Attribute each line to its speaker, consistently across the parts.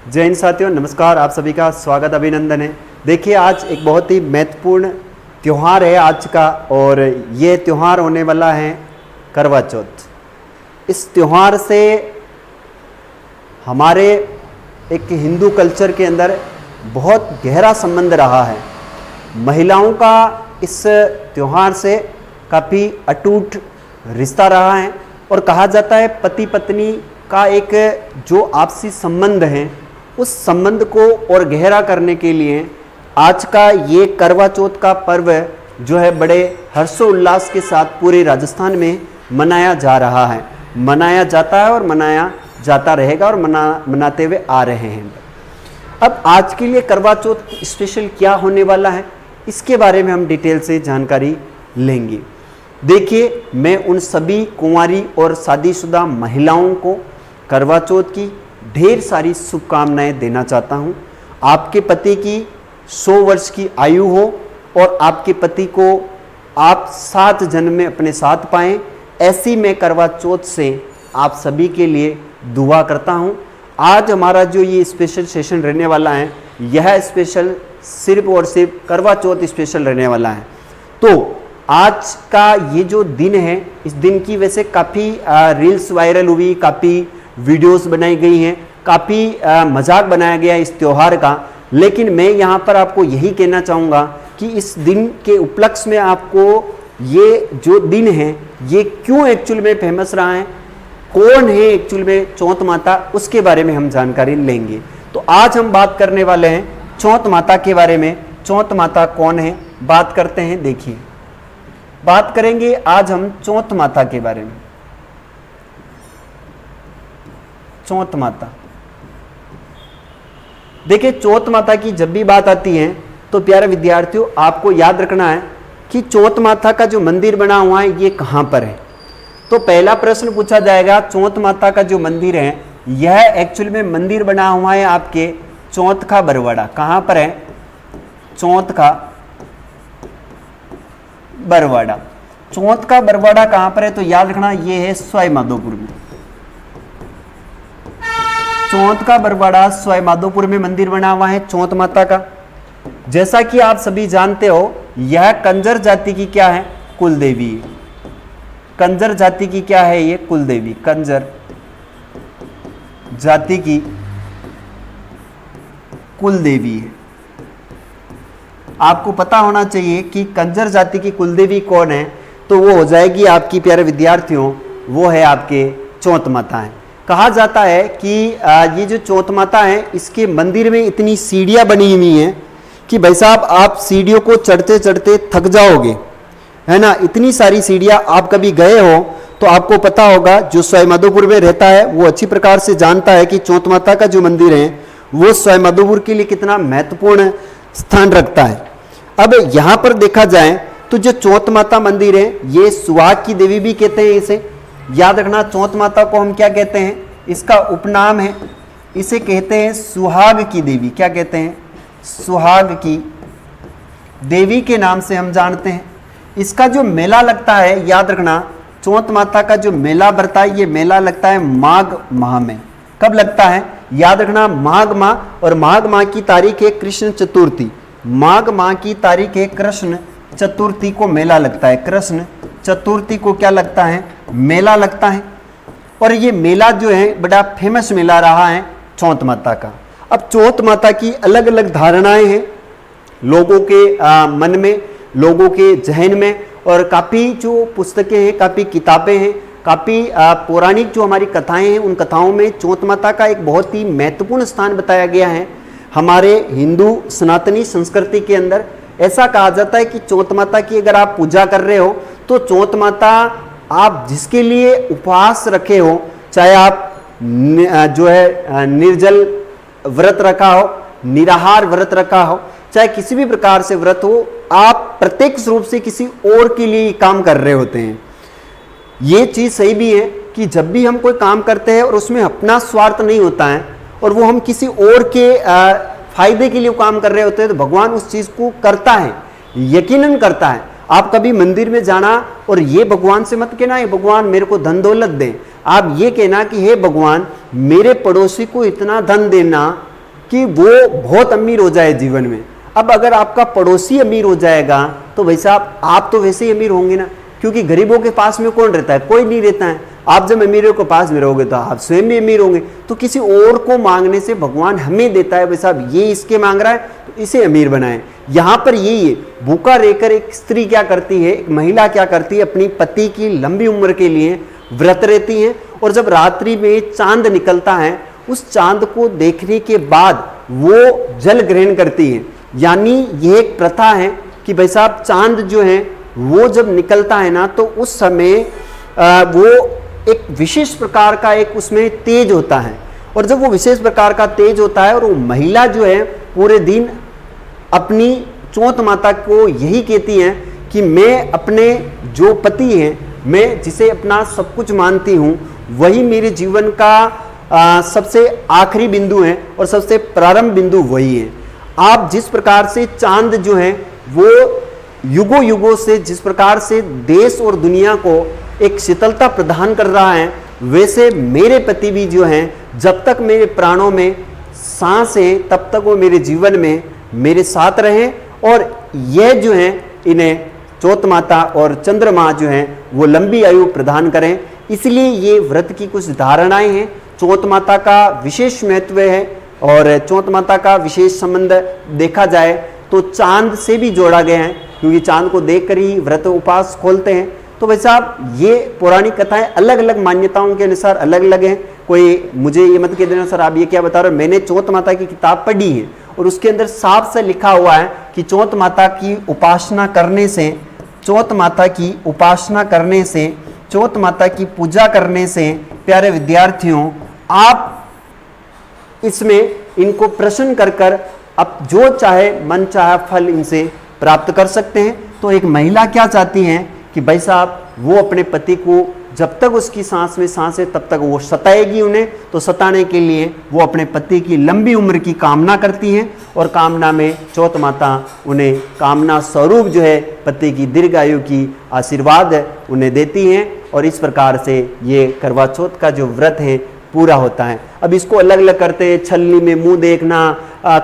Speaker 1: जय हिंद साथियों, नमस्कार। आप सभी का स्वागत अभिनंदन है। देखिए, आज एक बहुत ही महत्वपूर्ण त्यौहार है आज का, और ये त्यौहार होने वाला है करवा चौथ। इस त्यौहार से हमारे एक हिंदू कल्चर के अंदर बहुत गहरा संबंध रहा है। महिलाओं का इस त्यौहार से काफ़ी अटूट रिश्ता रहा है, और कहा जाता है पति पत्नी का एक जो आपसी संबंध है, उस संबंध को और गहरा करने के लिए आज का ये करवा चौथ का पर्व जो है बड़े हर्षोल्लास के साथ पूरे राजस्थान में मनाया जा रहा है, मनाया जाता है और मनाया जाता रहेगा, और मनाते हुए आ रहे हैं। अब आज के लिए करवा चौथ स्पेशल क्या होने वाला है, इसके बारे में हम डिटेल से जानकारी लेंगे। देखिए, मैं उन सभी कुंवारी और शादीशुदा महिलाओं को करवा चौथ की ढेर सारी शुभकामनाएं देना चाहता हूं। आपके पति की 100 वर्ष की आयु हो और आपके पति को आप 7 जन्म में अपने साथ पाएं, ऐसी मैं करवा चौथ से आप सभी के लिए दुआ करता हूं। आज हमारा जो ये स्पेशल सेशन रहने वाला है, यह स्पेशल सिर्फ और सिर्फ करवा चौथ स्पेशल रहने वाला है। तो आज का ये जो दिन है, इस दिन की वैसे काफ़ी रील्स वायरल हुई, काफ़ी वीडियोस बनाई गई हैं, काफ़ी मजाक बनाया गया है इस त्यौहार का। लेकिन मैं यहाँ पर आपको यही कहना चाहूँगा कि इस दिन के उपलक्ष्य में आपको ये जो दिन है, ये क्यों एक्चुअल में फेमस रहा है, कौन है एक्चुअल में चौथ माता, उसके बारे में हम जानकारी लेंगे। तो आज हम बात करने वाले हैं चौथ माता के बारे में। चौथ माता कौन है, बात करते हैं। देखिए, बात करेंगे आज हम चौथ माता के बारे में। चौथ माता, देखिए, चौथ माता की जब भी बात आती है तो प्यारे विद्यार्थियों, आपको याद रखना है कि चौथ माता का जो मंदिर बना हुआ है, ये कहाँ पर है। तो पहला प्रश्न पूछा जाएगा, चौथ माता का जो मंदिर है, यह एक्चुअल में मंदिर बना हुआ है आपके चौथ का बरवाड़ा। कहाँ पर है? चौथ का बरवाड़ा। चौथ का बरवाड़ा कहाँ पर है? तो याद रखना, ये है सवाई माधोपुर में। चौथ का बरवाड़ा सवाई माधोपुर में मंदिर बना हुआ है चौथ माता का। जैसा कि आप सभी जानते हो, यह कंजर जाति की क्या है? कुल देवी। कंजर जाति की क्या है? ये कुल देवी। कंजर जाति की कुल देवी है। आपको पता होना चाहिए कि कंजर जाति की कुल देवी कौन है, तो वो हो जाएगी आपकी प्यारे विद्यार्थियों, वो है आपके चौथ माता है। कहा जाता है कि ये जो चौथ माता है, इसके मंदिर में इतनी सीढ़ियाँ बनी हुई हैं कि भाई साहब, आप सीढ़ियों को चढ़ते चढ़ते थक जाओगे, है ना। इतनी सारी सीढ़ियाँ, आप कभी गए हो तो आपको पता होगा। जो सवाई माधोपुर में रहता है वो अच्छी प्रकार से जानता है कि चौथ माता का जो मंदिर है वो सवाई माधोपुर के लिए कितना महत्वपूर्ण स्थान रखता है। अब यहाँ पर देखा जाए तो जो चौथ माता मंदिर है, ये सुहाग की देवी भी कहते हैं इसे। याद रखना, चौथ माता को हम क्या कहते हैं? इसका उपनाम है, इसे कहते हैं सुहाग की देवी। क्या कहते हैं? सुहाग की देवी के नाम से हम जानते हैं। इसका जो मेला लगता है, याद रखना, चौथ माता का जो मेला बढ़ता है, ये मेला लगता है माघ माह में। कब लगता है? याद रखना, माघ माह। और माघ माह की तारीख है कृष्ण चतुर्थी। माघ माह की तारीख है कृष्ण चतुर्थी को मेला लगता है। कृष्ण चतुर्थी को क्या लगता है? मेला लगता है। और ये मेला जो है बड़ा फेमस मेला रहा है चौथ माता का। अब चौथ माता की अलग अलग धारणाएं हैं लोगों के मन में, लोगों के जहन में, और काफ़ी जो पुस्तकें हैं, काफ़ी किताबें हैं, काफ़ी पौराणिक जो हमारी कथाएं हैं, उन कथाओं में चौथ माता का एक बहुत ही महत्वपूर्ण स्थान बताया गया है। हमारे हिंदू सनातनी संस्कृति के अंदर ऐसा कहा जाता है कि चौथ माता की अगर आप पूजा कर रहे हो, तो चौथ माता आप जिसके लिए उपवास रखे हो, चाहे आप जो है निर्जल व्रत रखा हो, निराहार व्रत रखा हो, चाहे किसी भी प्रकार से व्रत हो, आप प्रत्यक्ष रूप से किसी और के लिए काम कर रहे होते हैं। ये चीज़ सही भी है कि जब भी हम कोई काम करते हैं और उसमें अपना स्वार्थ नहीं होता है, और वो हम किसी और के फायदे के लिए काम कर रहे होते हैं, तो भगवान उस चीज़ को करता है, यकीनन करता है। आप कभी मंदिर में जाना और ये भगवान से मत कहना, ये भगवान मेरे को धन दौलत दे। आप ये कहना कि हे भगवान, मेरे पड़ोसी को इतना धन देना कि वो बहुत अमीर हो जाए जीवन में। अब अगर आपका पड़ोसी अमीर हो जाएगा तो भाई साहब आप तो वैसे ही अमीर होंगे ना, क्योंकि गरीबों के पास में कौन रहता है, कोई नहीं रहता है। आप जब अमीरों के पास में रहोगे तो आप स्वयं भी अमीर होंगे। तो किसी और को मांगने से भगवान हमें देता है, भाई साहब ये इसके मांग रहा है तो इसे अमीर बनाए। यहाँ पर यही है, भूखा रहकर एक स्त्री क्या करती है, एक महिला क्या करती है, अपनी पति की लंबी उम्र के लिए व्रत रहती है। और जब रात्रि में चांद निकलता है, उस चांद को देखने के बाद वो जल ग्रहण करती है। यानी ये एक प्रथा है कि भाई साहब चांद जो है वो जब निकलता है ना, तो उस समय वो एक विशेष प्रकार का एक उसमें तेज होता है। और जब वो विशेष प्रकार का तेज होता है और वो महिला जो है पूरे दिन अपनी चौथ माता को यही कहती है कि मैं अपने जो पति हैं, मैं जिसे अपना सब कुछ मानती हूँ, वही मेरे जीवन का सबसे आखिरी बिंदु है और सबसे प्रारंभ बिंदु वही है। आप जिस प्रकार से चांद जो है वो युगों युगों से जिस प्रकार से देश और दुनिया को एक शीतलता प्रदान कर रहा है, वैसे मेरे पति भी जो हैं जब तक मेरे प्राणों में सांस है तब तक वो मेरे जीवन में मेरे साथ रहें। और यह जो है इन्हें चौथ माता और चंद्रमा जो हैं वो लंबी आयु प्रदान करें। इसलिए ये व्रत की कुछ धारणाएं हैं। चौथ माता का विशेष महत्व है और चौथ माता का विशेष संबंध देखा जाए तो चांद से भी जोड़ा गया है, क्योंकि चांद को देखकर ही व्रत उपवास खोलते हैं। तो भाई साहब ये पौराणिक कथाएं अलग अलग मान्यताओं के अनुसार अलग अलग हैं। कोई मुझे ये मत कह देना सर आप ये क्या बता रहे हो, मैंने चौथ माता की किताब पढ़ी है और उसके अंदर साफ से लिखा हुआ है कि चौथ माता की उपासना करने से, चौथ माता की उपासना करने से, चौथ माता की पूजा करने से प्यारे विद्यार्थियों आप इसमें इनको प्रसन्न कर अब जो चाहे मन चाहे फल इनसे प्राप्त कर सकते हैं। तो एक महिला क्या चाहती हैं कि भाई साहब वो अपने पति को जब तक उसकी सांस में सांस है तब तक वो सताएगी उन्हें, तो सताने के लिए वो अपने पति की लंबी उम्र की कामना करती हैं और कामना में चौथ माता उन्हें कामना स्वरूप जो है पति की दीर्घायु की आशीर्वाद उन्हें देती हैं। और इस प्रकार से ये करवा चौथ का जो व्रत है पूरा होता है। अब इसको अलग अलग करते हैं, छलनी में मुंह देखना,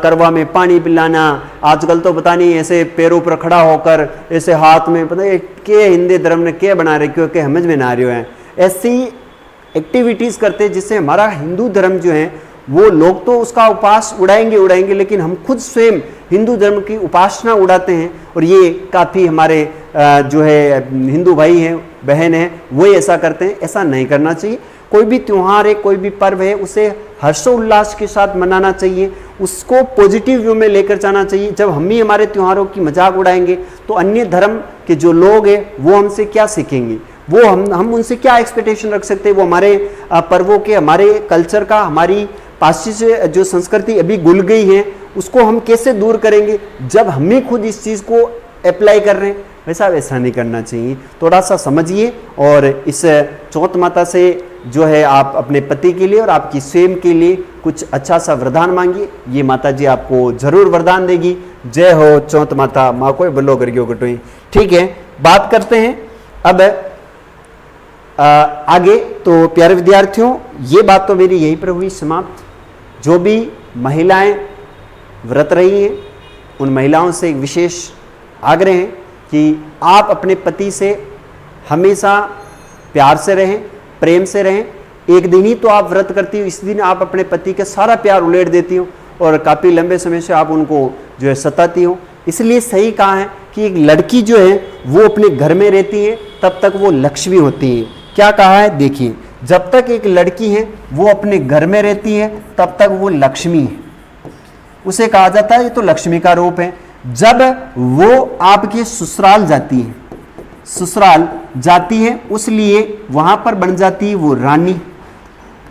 Speaker 1: करवा में पानी पिलाना, आजकल तो पता नहीं ऐसे पैरों पर खड़ा होकर ऐसे हाथ में पता नहीं के हिंदू धर्म ने क्या बना रहे क्योंकि समझ में ना रही है, ऐसी एक्टिविटीज़ करते हैं जिससे हमारा हिंदू धर्म जो है वो लोग तो उसका उपास उड़ाएंगे, लेकिन हम खुद स्वयं हिंदू धर्म की उपासना उड़ाते हैं। और ये काफ़ी हमारे जो है हिंदू भाई हैं बहन हैं वो ऐसा करते हैं। ऐसा नहीं करना चाहिए। कोई भी त्यौहार है, कोई भी पर्व है, उसे हर्षोल्लास के साथ मनाना चाहिए, उसको पॉजिटिव व्यू में लेकर जाना चाहिए। जब हम ही हमारे त्योहारों की मजाक उड़ाएंगे तो अन्य धर्म के जो लोग हैं वो हमसे क्या सीखेंगे, वो हम उनसे क्या एक्सपेक्टेशन रख सकते हैं। वो हमारे पर्वों के, हमारे कल्चर का, हमारी पाश्चात्य जो संस्कृति अभी घुल गई है उसको हम कैसे दूर करेंगे जब हम ही खुद इस चीज़ को अप्लाई कर रहे हैं। वैसा वैसा नहीं करना चाहिए। थोड़ा सा समझिए और इस चौथ माता से जो है आप अपने पति के लिए और आपकी स्वयं के लिए कुछ अच्छा सा वरदान मांगिए। ये माता जी आपको जरूर वरदान देगी। जय हो चौथ माता, माँ को बल्लो करके कटोई। ठीक है, बात करते हैं अब आगे। तो प्यारे विद्यार्थियों ये बात तो मेरी यहीं पर हुई समाप्त। जो भी महिलाएं व्रत रही हैं उन महिलाओं से एक विशेष आग्रह है कि आप अपने पति से हमेशा प्यार से रहें, प्रेम से रहें। एक दिन ही तो आप व्रत करती हो, इस दिन आप अपने पति का सारा प्यार उलेट देती हो और काफ़ी लंबे समय से आप उनको जो है सताती हो। इसलिए सही कहा है कि एक लड़की जो है वो अपने घर में रहती है तब तक वो लक्ष्मी होती है। क्या कहा है देखिए, जब तक एक लड़की है वो अपने घर में रहती है तब तक वो लक्ष्मी है, उसे कहा जाता है ये तो लक्ष्मी का रूप है। जब वो आपके ससुराल जाती है, ससुराल जाती है उसलिए वहां पर बन जाती है वो रानी,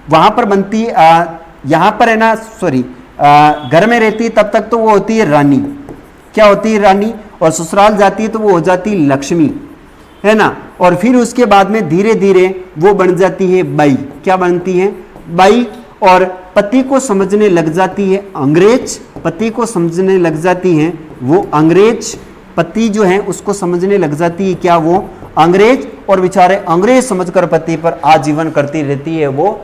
Speaker 1: वहां पर बनती यहाँ पर है ना सॉरी घर में रहती है तब तक तो वो होती है रानी। क्या होती है रानी, और ससुराल जाती है तो वो हो जाती है लक्ष्मी, है ना। और फिर उसके बाद में धीरे धीरे वो बन जाती है बाई। क्या बनती है, बाई। और पति को समझने लग जाती है अंग्रेज, पति को समझने लग जाती है वो अंग्रेज, पति जो है उसको समझने लग जाती है क्या, वो अंग्रेज। और बेचारे अंग्रेज समझकर पति पर आजीवन करती रहती है वो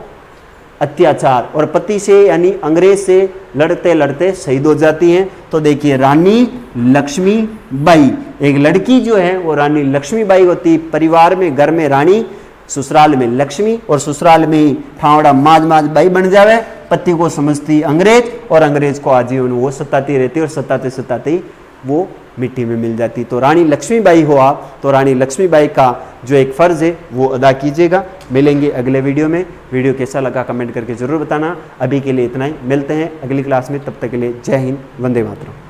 Speaker 1: अत्याचार और पति से यानी अंग्रेज से लड़ते लड़ते शहीद हो जाती हैं। तो देखिए रानी लक्ष्मीबाई, एक लड़की जो है वो रानी लक्ष्मीबाई होती, परिवार में घर में रानी, ससुराल में लक्ष्मी, और ससुराल में ही ठावड़ा माज बाई बन जावे। पति को समझती अंग्रेज और अंग्रेज को आजीवन वो सताती रहती और सताते सताते वो मिट्टी में मिल जाती। तो रानी लक्ष्मीबाई हो आप, तो रानी लक्ष्मीबाई का जो एक फ़र्ज़ है वो अदा कीजिएगा। मिलेंगे अगले वीडियो में। वीडियो कैसा लगा कमेंट करके ज़रूर बताना। अभी के लिए इतना ही, मिलते हैं अगली क्लास में, तब तक के लिए जय हिंद, वंदे मातरम।